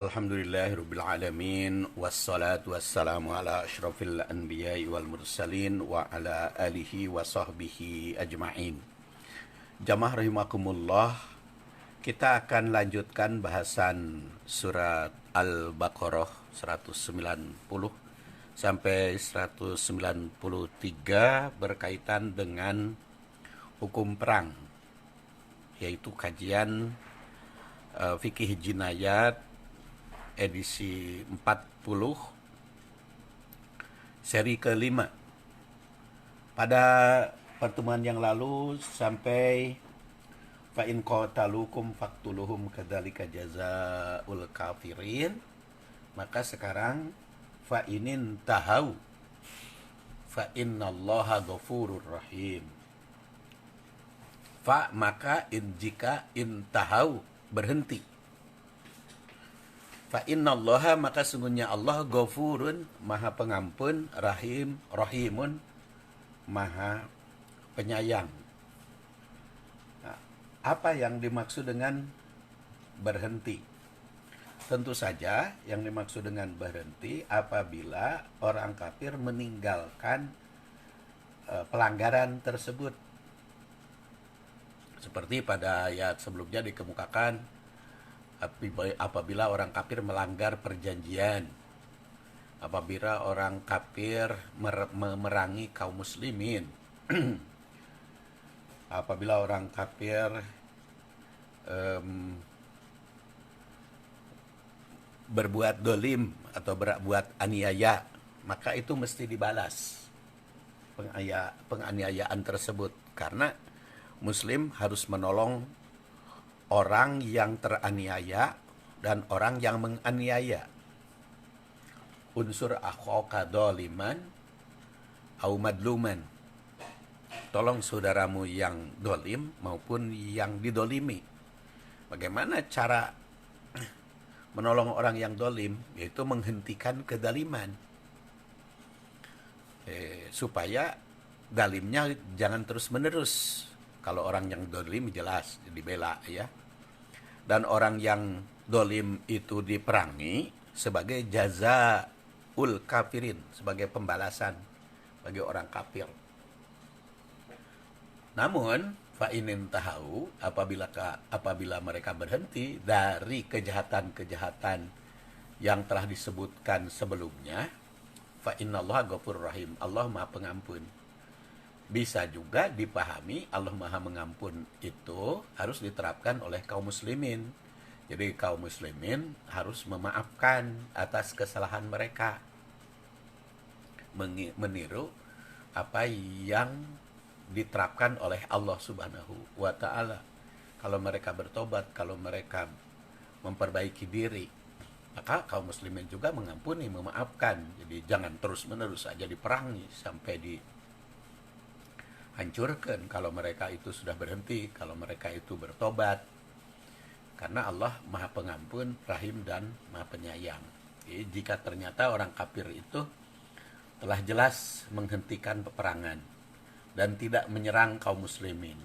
Alhamdulillahirrabbilalamin. Wassalatu wassalamu ala ashrafil anbiya'i wal mursalin wa ala alihi wa sahbihi ajma'in. Jamaah rahimakumullah, kita akan lanjutkan bahasan surat Al-Baqarah 190 sampai 193 berkaitan dengan hukum perang, yaitu kajian fikih jinayat edisi 40 seri kelima. Pada pertemuan yang lalu sampai fa in qatalukum faqtuluhum kadzalika jazaa'ul kafirin. Maka sekarang fa inin tahau fa innallaha ghafurur rahim. Fa maka jika intahau berhenti. Fa innallaha maka sungguhnya Allah ghafurun maha pengampun, rahimun maha penyayang. Nah, apa yang dimaksud dengan berhenti? Tentu saja yang dimaksud dengan berhenti apabila orang kafir meninggalkan pelanggaran tersebut. Seperti pada ayat sebelumnya dikemukakan, apabila orang kafir melanggar perjanjian, apabila orang kafir memerangi kaum muslimin, apabila orang kafir berbuat dolim atau berbuat aniaya, maka itu mesti dibalas penganiayaan tersebut, karena muslim harus menolong orang yang teraniaya dan orang yang menganiaya. Unsur akhaka doliman au madluman. Tolong saudaramu yang dolim maupun yang didolimi. Bagaimana cara menolong orang yang dolim? Yaitu menghentikan kedaliman. Supaya dalimnya jangan terus menerus. Kalau orang yang dolim jelas dibela ya. Dan orang yang dolim itu diperangi sebagai jazaa'ul kafirin, sebagai pembalasan bagi orang kafir. Namun fa inin tahau, apabila mereka berhenti dari kejahatan-kejahatan yang telah disebutkan sebelumnya, fa innallaha ghafurur rahim, Allah Maha Pengampun. Bisa juga dipahami Allah Maha Mengampun itu harus diterapkan oleh kaum muslimin. Jadi kaum muslimin harus memaafkan atas kesalahan mereka, meniru apa yang diterapkan oleh Allah Subhanahu wa ta'ala. Kalau mereka bertobat, kalau mereka memperbaiki diri, maka kaum muslimin juga mengampuni, memaafkan. Jadi jangan terus-menerus saja diperangi sampai hancurkan kalau mereka itu sudah berhenti, kalau mereka itu bertobat. Karena Allah Maha Pengampun, Rahim dan Maha Penyayang. Jadi, jika ternyata orang kafir itu telah jelas menghentikan peperangan dan tidak menyerang kaum muslimin,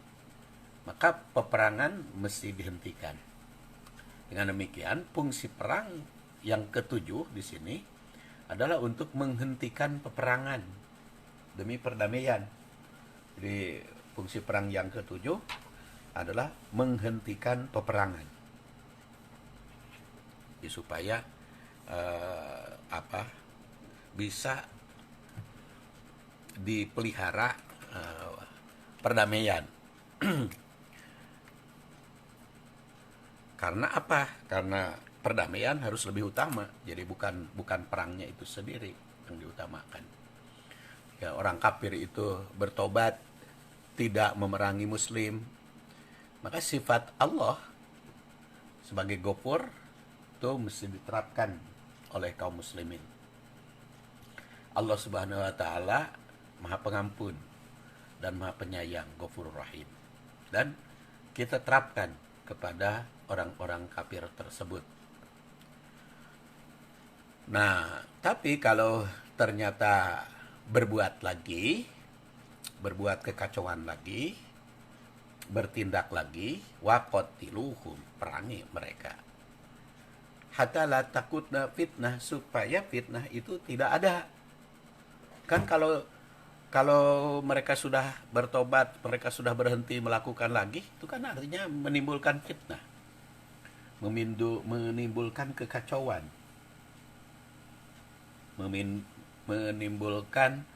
maka peperangan mesti dihentikan. Dengan demikian, fungsi perang yang ketujuh di sini adalah untuk menghentikan peperangan demi perdamaian. Jadi fungsi perang yang ketujuh adalah menghentikan peperangan, jadi, supaya bisa dipelihara perdamaian. Karena apa? Karena perdamaian harus lebih utama. Jadi bukan perangnya itu sendiri yang diutamakan. Ya, orang kafir itu bertobat, tidak memerangi muslim, maka sifat Allah sebagai Ghafur itu mesti diterapkan oleh kaum muslimin. Allah Subhanahu wa ta'ala Maha Pengampun dan Maha Penyayang, Ghafurur Rahim. Dan kita terapkan kepada orang-orang kafir tersebut. Nah, tapi kalau ternyata berbuat kekacauan lagi, bertindak lagi, waqatiluhum, perangi mereka. hatta la takutna fitnah, supaya fitnah itu tidak ada. Kan kalau kalau mereka sudah bertobat, mereka sudah berhenti melakukan lagi, itu kan artinya menimbulkan fitnah, menimbulkan kekacauan, menimbulkan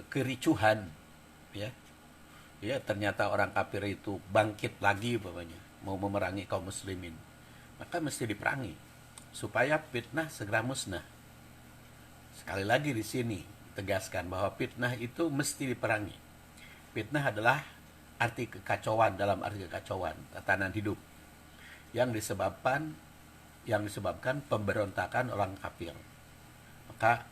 kericuhan, ya. Ya, ternyata orang kafir itu bangkit lagi umpamanya, mau memerangi kaum muslimin. Maka mesti diperangi supaya fitnah segera musnah. Sekali lagi di sini tegaskan bahwa fitnah itu mesti diperangi. Fitnah adalah arti kekacauan, dalam arti kekacauan tatanan hidup yang disebabkan pemberontakan orang kafir. Maka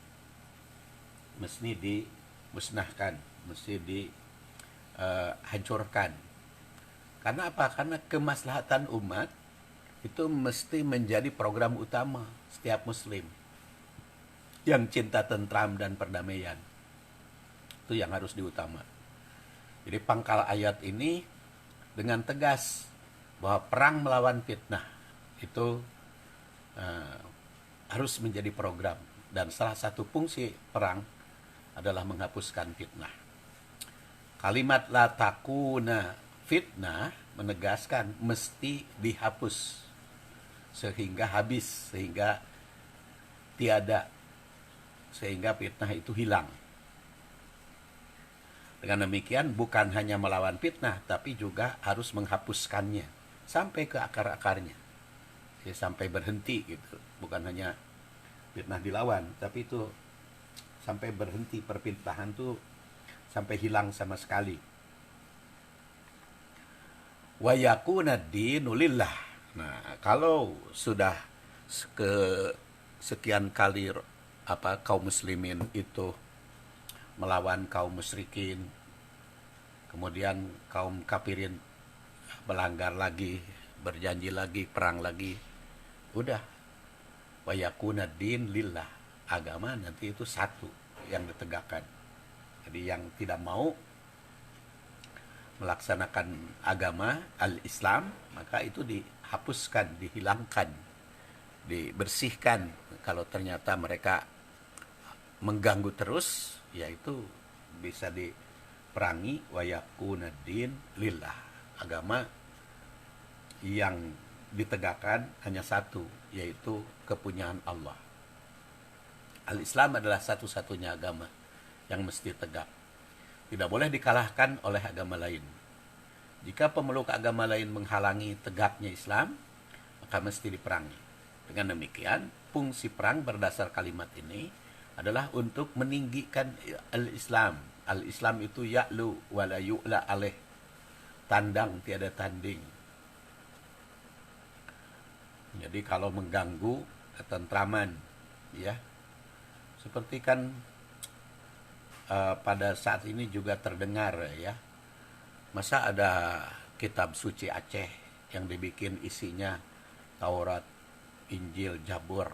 mesti dimusnahkan, mesti dihancurkan. Karena apa? Karena kemaslahatan umat itu mesti menjadi program utama setiap muslim yang cinta tentram dan perdamaian. Itu yang harus diutama. Jadi pangkal ayat ini dengan tegas bahwa perang melawan fitnah itu harus menjadi program, dan salah satu fungsi perang adalah menghapuskan fitnah. Kalimat la takuna fitnah menegaskan mesti dihapus sehingga habis, sehingga tiada, sehingga fitnah itu hilang. Dengan demikian bukan hanya melawan fitnah, tapi juga harus menghapuskannya sampai ke akar-akarnya, ya, sampai berhenti gitu. Bukan hanya fitnah dilawan, tapi itu sampai berhenti, perfitnahan tuh sampai hilang sama sekali. Wa yakuna dinu lillah. Nah, kalau sudah ke sekian kali kaum muslimin itu melawan kaum musyrikin, kemudian kaum kafirin melanggar lagi, berjanji lagi, perang lagi, udah, wa yakuna din lillah, agama nanti itu satu yang ditegakkan. Jadi yang tidak mau melaksanakan agama al-Islam, maka itu dihapuskan, dihilangkan, dibersihkan. Kalau ternyata mereka mengganggu terus, yaitu bisa diperangi. Wa yakuna din lillah, agama yang ditegakkan hanya satu, yaitu kepunyaan Allah. Al-Islam adalah satu-satunya agama yang mesti tegak, tidak boleh dikalahkan oleh agama lain. Jika pemeluk agama lain menghalangi tegaknya Islam, maka mesti diperangi. Dengan demikian, fungsi perang berdasar kalimat ini adalah untuk meninggikan al-Islam. Al-Islam itu ya'lu wa la yu'la alaih, tandang tiada tanding. Jadi kalau mengganggu ketentraman, ya, seperti kan pada saat ini juga terdengar, ya, masa ada kitab suci Aceh yang dibikin isinya Taurat, Injil, Zabur.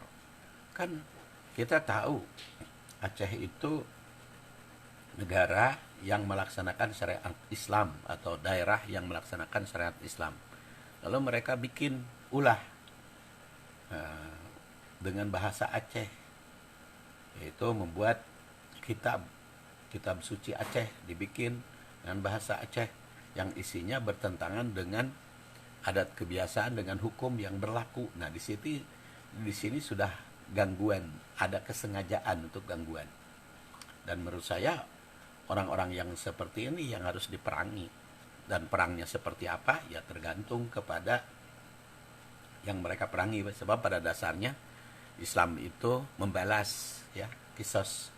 Kan kita tahu Aceh itu negara yang melaksanakan syariat Islam, atau daerah yang melaksanakan syariat Islam. Lalu mereka bikin ulah dengan bahasa Aceh, yaitu membuat kitab suci Aceh, dibikin dengan bahasa Aceh yang isinya bertentangan dengan adat kebiasaan, dengan hukum yang berlaku. Nah, di sini sudah gangguan, ada kesengajaan untuk gangguan. Dan menurut saya orang-orang yang seperti ini yang harus diperangi. Dan perangnya seperti apa? Ya tergantung kepada yang mereka perangi. Sebab pada dasarnya Islam itu membalas, ya, kisos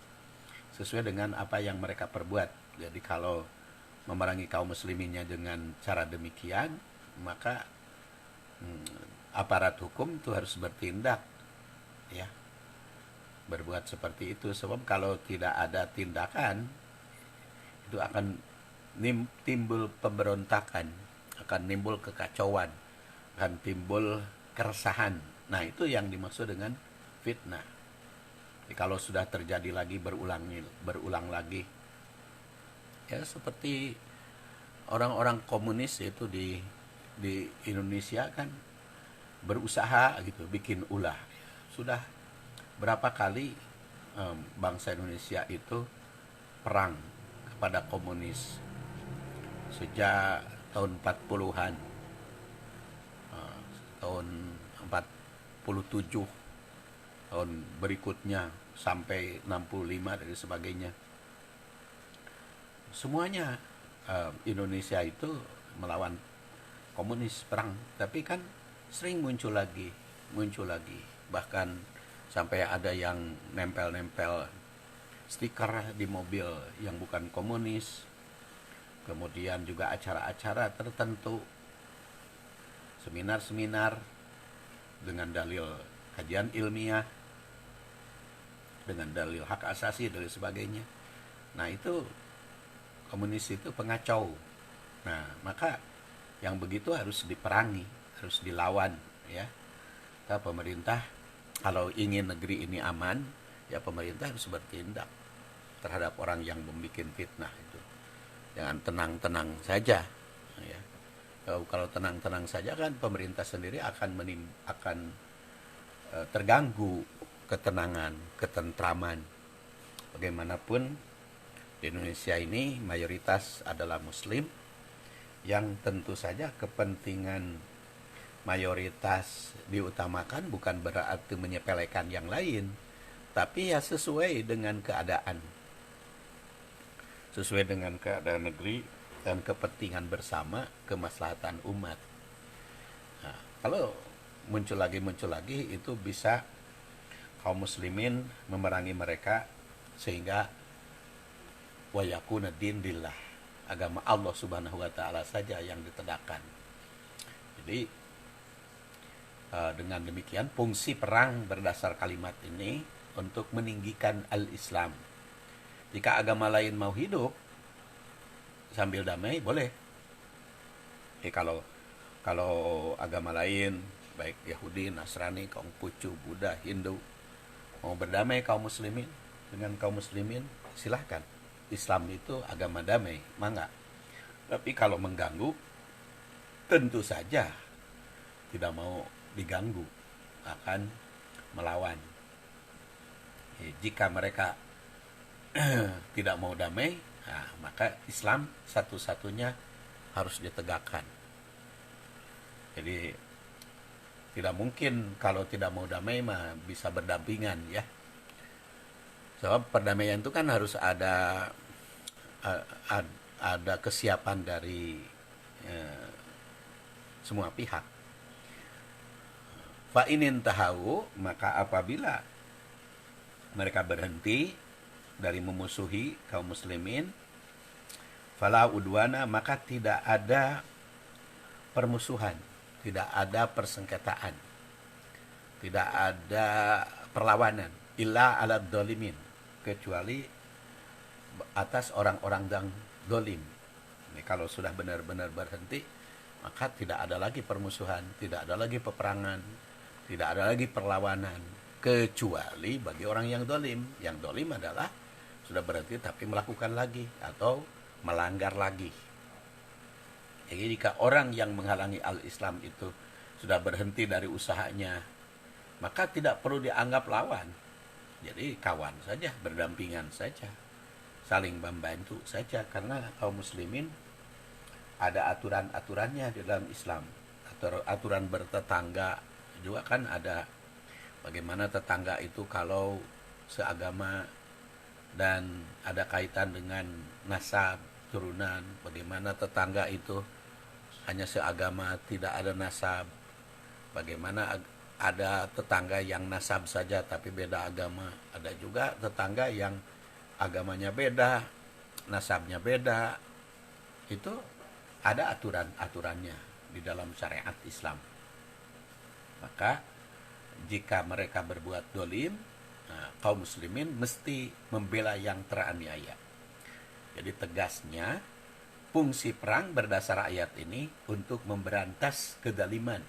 sesuai dengan apa yang mereka perbuat. Jadi kalau memerangi kaum musliminnya dengan cara demikian, maka aparat hukum itu harus bertindak, ya, berbuat seperti itu. Sebab kalau tidak ada tindakan, itu akan timbul pemberontakan, akan timbul kekacauan, akan timbul keresahan. Nah, itu yang dimaksud dengan fitnah. Jadi kalau sudah terjadi lagi, berulang lagi, ya seperti orang-orang komunis itu di Indonesia kan berusaha gitu, bikin ulah. Sudah berapa kali bangsa Indonesia itu perang kepada komunis sejak tahun 40-an, tahun 47, tahun berikutnya sampai 65 dan sebagainya. Semuanya Indonesia itu melawan komunis, perang, tapi kan sering muncul lagi, bahkan sampai ada yang nempel-nempel stiker di mobil yang bukan komunis. Kemudian juga acara-acara tertentu, seminar-seminar dengan dalil kajian ilmiah, dengan dalil hak asasi dan sebagainya. Nah, itu komunis itu pengacau. Nah, maka yang begitu harus diperangi, harus dilawan, ya. Pemerintah kalau ingin negeri ini aman, ya pemerintah harus bertindak terhadap orang yang membuat fitnah itu. Jangan tenang-tenang saja, ya. Kalau tenang-tenang saja kan pemerintah sendiri akan terganggu ketenangan, ketentraman. Bagaimanapun di Indonesia ini mayoritas adalah Muslim, yang tentu saja kepentingan mayoritas diutamakan bukan berarti menyepelekan yang lain, tapi ya sesuai dengan keadaan. Sesuai dengan keadaan negeri dan kepentingan bersama, kemaslahatan umat. Nah, kalau muncul lagi itu bisa kaum muslimin memerangi mereka sehingga wa yakuna din lillah, agama Allah Subhanahu wa taala saja yang ditegakkan. Jadi dengan demikian fungsi perang berdasar kalimat ini untuk meninggikan al-Islam. Jika agama lain mau hidup sambil damai, boleh. Kalau agama lain, baik Yahudi, Nasrani, Konghucu, Buddha, Hindu, mau berdamai kaum muslimin dengan kaum muslimin, silahkan. Islam itu agama damai, mangga. Tapi kalau mengganggu, tentu saja tidak mau diganggu, akan melawan. Jika mereka tidak mau damai, nah, maka Islam satu-satunya harus ditegakkan. Jadi tidak mungkin kalau tidak mau damai mah bisa berdampingan, ya. Sebab perdamaian itu kan harus ada kesiapan dari semua pihak. Fa inin tahu, maka apabila mereka berhenti dari memusuhi kaum muslimin, fala udwana, maka tidak ada permusuhan, tidak ada persengketaan, tidak ada perlawanan, illa ala dolimin, kecuali atas orang-orang yang dolim. Ini kalau sudah benar-benar berhenti, maka tidak ada lagi permusuhan, tidak ada lagi peperangan, tidak ada lagi perlawanan, kecuali bagi orang yang dolim. Yang dolim adalah sudah berhenti tapi melakukan lagi atau melanggar lagi. Jadi jika orang yang menghalangi al-Islam itu sudah berhenti dari usahanya, maka tidak perlu dianggap lawan. Jadi kawan saja, berdampingan saja, saling membantu saja, karena kaum muslimin ada aturan-aturannya di dalam Islam. Aturan bertetangga juga kan ada. Bagaimana tetangga itu kalau seagama dan ada kaitan dengan nasab, turunan. Bagaimana tetangga itu hanya seagama, tidak ada nasab. Bagaimana ada tetangga yang nasab saja tapi beda agama. Ada juga tetangga yang agamanya beda, nasabnya beda. Itu ada aturan-aturannya di dalam syariat Islam. Maka jika mereka berbuat dolim, kaum muslimin mesti membela yang teraniaya. Jadi tegasnya, fungsi perang berdasar ayat ini untuk memberantas kedaliman,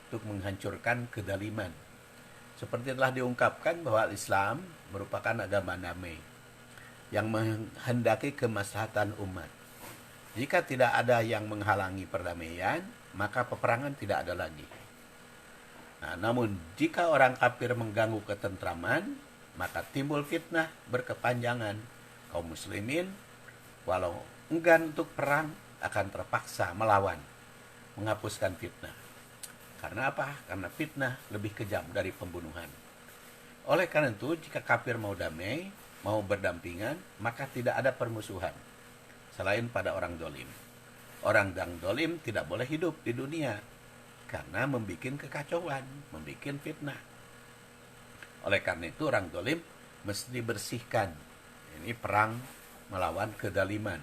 untuk menghancurkan kedaliman. Seperti telah diungkapkan bahwa Islam merupakan agama damai yang menghendaki kemaslahatan umat. Jika tidak ada yang menghalangi perdamaian, maka peperangan tidak ada lagi. Nah, namun jika orang kafir mengganggu ketentraman, maka timbul fitnah berkepanjangan. Kaum muslimin walau enggan untuk perang akan terpaksa melawan, menghapuskan fitnah. Karena apa? Karena fitnah lebih kejam dari pembunuhan. Oleh karena itu, jika kafir mau damai, mau berdampingan, maka tidak ada permusuhan selain pada orang dolim. Orang yang dolim tidak boleh hidup di dunia karena membuat kekacauan, membuat fitnah. Oleh karena itu, orang dolim mesti dibersihkan. Ini perang melawan kedaliman.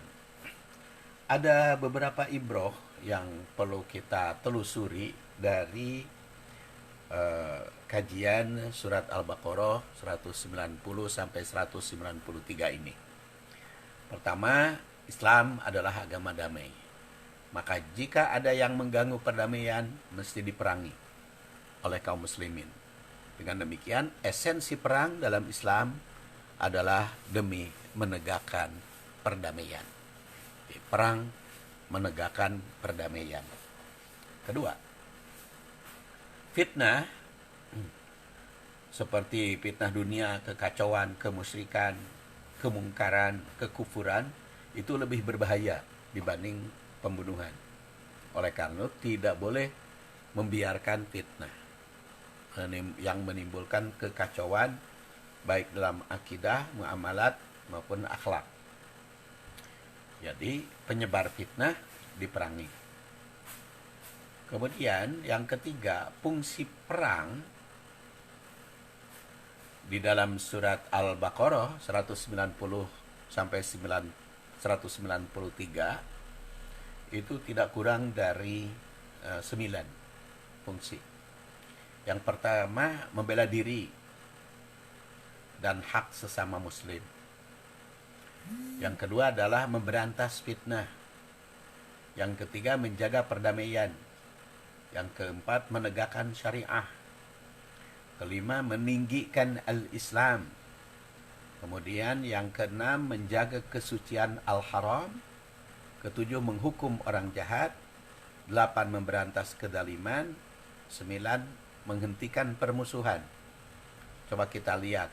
Ada beberapa ibroh yang perlu kita telusuri dari kajian surat Al-Baqarah 190 sampai 193 ini. Pertama, Islam adalah agama damai. Maka jika ada yang mengganggu perdamaian, mesti diperangi oleh kaum muslimin. Dengan demikian, esensi perang dalam Islam adalah demi menegakkan perdamaian. Perang menegakkan perdamaian. Kedua, fitnah seperti fitnah dunia, kekacauan, kemusyrikan, kemungkaran, kekufuran itu lebih berbahaya dibanding pembunuhan. Oleh karena itu tidak boleh membiarkan fitnah yang menimbulkan kekacauan baik dalam akidah, muamalat maupun akhlak. Jadi penyebar fitnah diperangi. Kemudian yang ketiga, fungsi perang di dalam surat Al-Baqarah 190 sampai 193 itu tidak kurang dari 9 fungsi. Yang pertama, membela diri dan hak sesama muslim. Yang kedua adalah memberantas fitnah. Yang ketiga, menjaga perdamaian. Yang keempat, menegakkan syariah. Kelima, meninggikan al-Islam. Kemudian yang keenam, menjaga kesucian al-haram. Ketujuh, menghukum orang jahat. 8, memberantas kedaliman. 9, menghentikan permusuhan. Coba kita lihat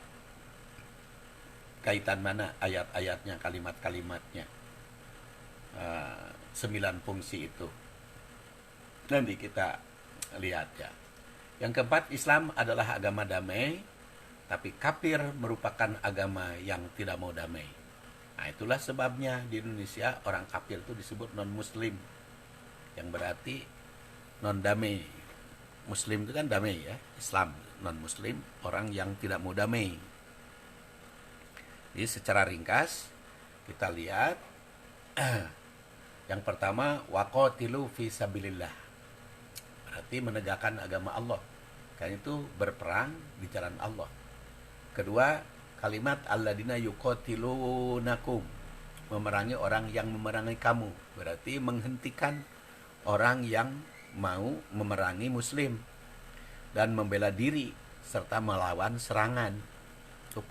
kaitan mana ayat-ayatnya, kalimat-kalimatnya. 9 fungsi itu. Nanti kita lihat ya. Yang keempat, Islam adalah agama damai, tapi kafir merupakan agama yang tidak mau damai. Nah, itulah sebabnya di Indonesia orang kafir itu disebut non-muslim, yang berarti non-damai. Muslim itu kan damai ya, Islam. Non-muslim, orang yang tidak mau damai. Jadi secara ringkas, kita lihat yang pertama, waqatilu fi sabilillah. Berarti menegakkan agama Allah. Karena itu berperang di jalan Allah. Kedua, kalimat alladzina yuqatilunakum, memerangi orang yang memerangi kamu. Berarti menghentikan orang yang mau memerangi muslim dan membela diri serta melawan serangan. Itu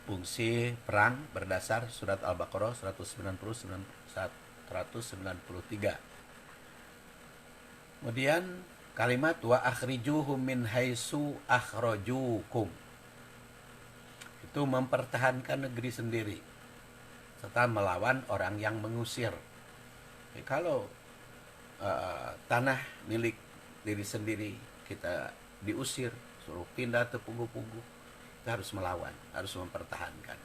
fungsi perang berdasar surat Al-Baqarah 193. Kemudian kalimat wa akhrijuhum min haitsu akhrajukum, itu mempertahankan negeri sendiri serta melawan orang yang mengusir. Kalau tanah milik diri sendiri kita diusir, suruh pindah ke punggu-punggu, kita harus melawan, harus mempertahankan.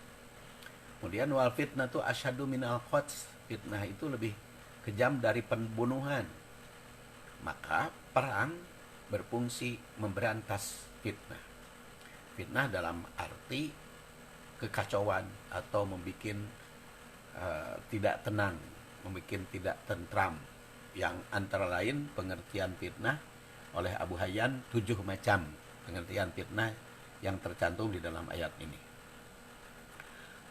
Kemudian wal fitnah itu asyadu minal qatl, fitnah itu lebih kejam dari pembunuhan. Maka perang berfungsi memberantas fitnah. Fitnah dalam arti kekacauan atau membuat tidak tenang, membuat tidak tentram. Yang antara lain pengertian fitnah oleh Abu Hayyan 7 macam pengertian fitnah yang tercantum di dalam ayat ini.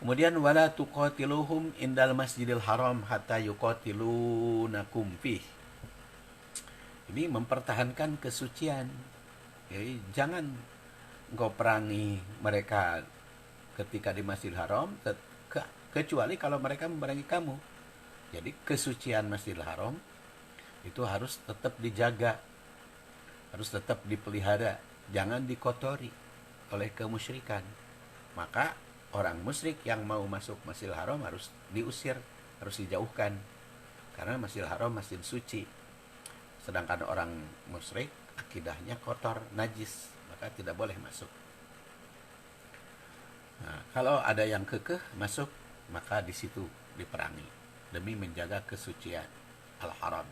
Kemudian wala tuqatiluhum indal masjidil haram hatta yuqatilunakum fih. Ini mempertahankan kesucian. Jadi jangan engkau perangi mereka ketika di Masjidil Haram kecuali kalau mereka memerangi kamu. Jadi kesucian Masjidil Haram itu harus tetap dijaga harus tetap dipelihara, jangan dikotori oleh kemusyrikan. Maka orang musyrik yang mau masuk Masjidil Haram harus diusir, harus dijauhkan, karena Masjidil Haram masjid suci. Sedangkan orang musyrik akidahnya kotor, najis, maka tidak boleh masuk. Nah, kalau ada yang kekeh masuk, maka di situ diperangi demi menjaga kesucian al-haram.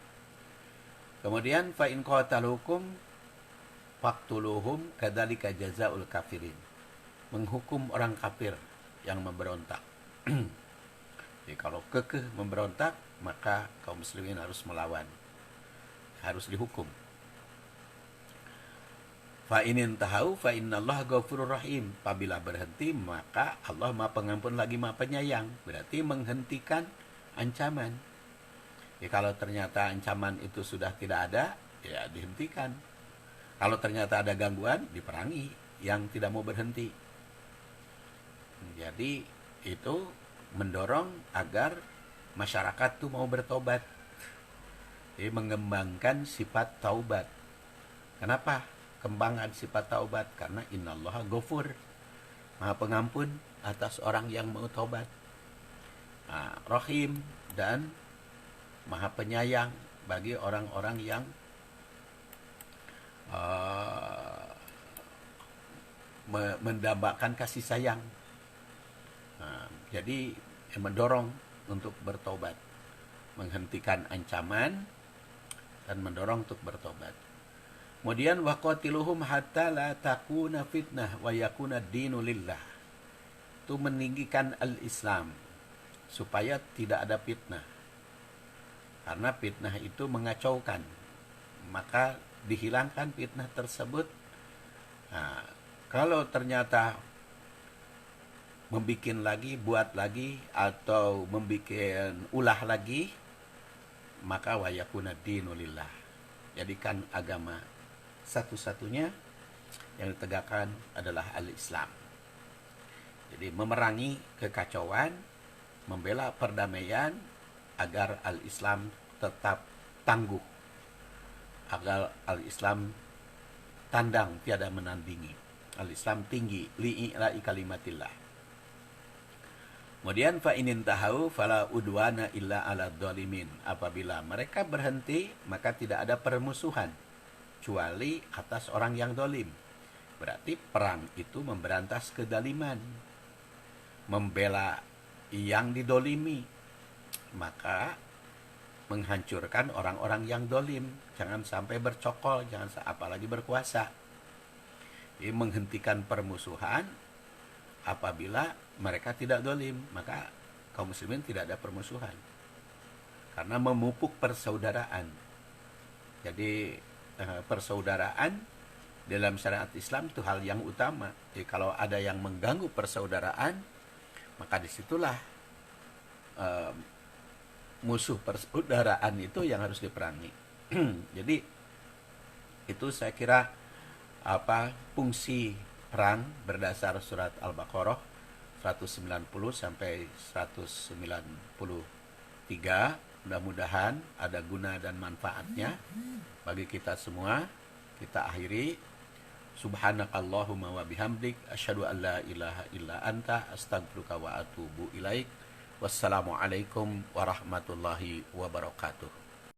Kemudian fa in qatalukum faqtuluhum kadzalika jazaul kafirin. Menghukum orang kafir yang memberontak. Jadi kalau kekeh memberontak, maka kaum muslimin harus melawan, harus dihukum. Fa inin tahau fa innallaha ghafurur rahim. Apabila berhenti, maka Allah Maha Pengampun lagi Maha Penyayang. Berarti menghentikan ancaman. Ya, kalau ternyata ancaman itu sudah tidak ada, ya dihentikan. Kalau ternyata ada gangguan, diperangi yang tidak mau berhenti. Jadi itu mendorong agar masyarakat tuh mau bertobat. Jadi mengembangkan sifat taubat. Kenapa kembangan sifat taubat? Karena innallaha ghafur, Maha Pengampun atas orang yang mau taubat. Nah, Rahim, dan Maha Penyayang bagi orang-orang yang mendambakan kasih sayang. Nah, jadi mendorong untuk bertobat, menghentikan ancaman dan mendorong untuk bertobat. Kemudian waqatiluhum hatta la takuna fitnah wa yakuna dinu lillah. Itu meninggikan al-Islam supaya tidak ada fitnah. Karena fitnah itu mengacaukan, maka dihilangkan fitnah tersebut. Nah, kalau ternyata membikin lagi, buat lagi, atau membikin ulah lagi, maka wayakuna dinulillah. Jadikan agama satu-satunya yang ditegakkan adalah al-Islam. Jadi memerangi kekacauan, membela perdamaian, agar al-Islam tetap tangguh, agar al-Islam tandang tiada menandingi, al-Islam tinggi, li'ila'i kalimatillah. Kemudian fa inin tahau fala udwana illa ala dzalimin. Apabila mereka berhenti, maka tidak ada permusuhan kecuali atas orang yang dolim. Berarti perang itu memberantas kedaliman, membela yang didolimi, maka menghancurkan orang-orang yang dolim. Jangan sampai bercokol, jangan apalagi berkuasa. Jadi menghentikan permusuhan. Apabila mereka tidak dolim, maka kaum muslimin tidak ada permusuhan, karena memupuk persaudaraan. Jadi persaudaraan dalam syariat Islam itu hal yang utama. Jadi kalau ada yang mengganggu persaudaraan, maka disitulah musuh persaudaraan itu yang harus diperangi. Jadi itu saya kira fungsi perang berdasar surat Al-Baqarah 190 sampai 193. Mudah-mudahan ada guna dan manfaatnya bagi kita semua. Kita akhiri, subhanakallahumma wa bihamdik asyhadu an la ilaha illa anta astaghfiruka wa atubu ilaik. Wassalamualaikum warahmatullahi wabarakatuh.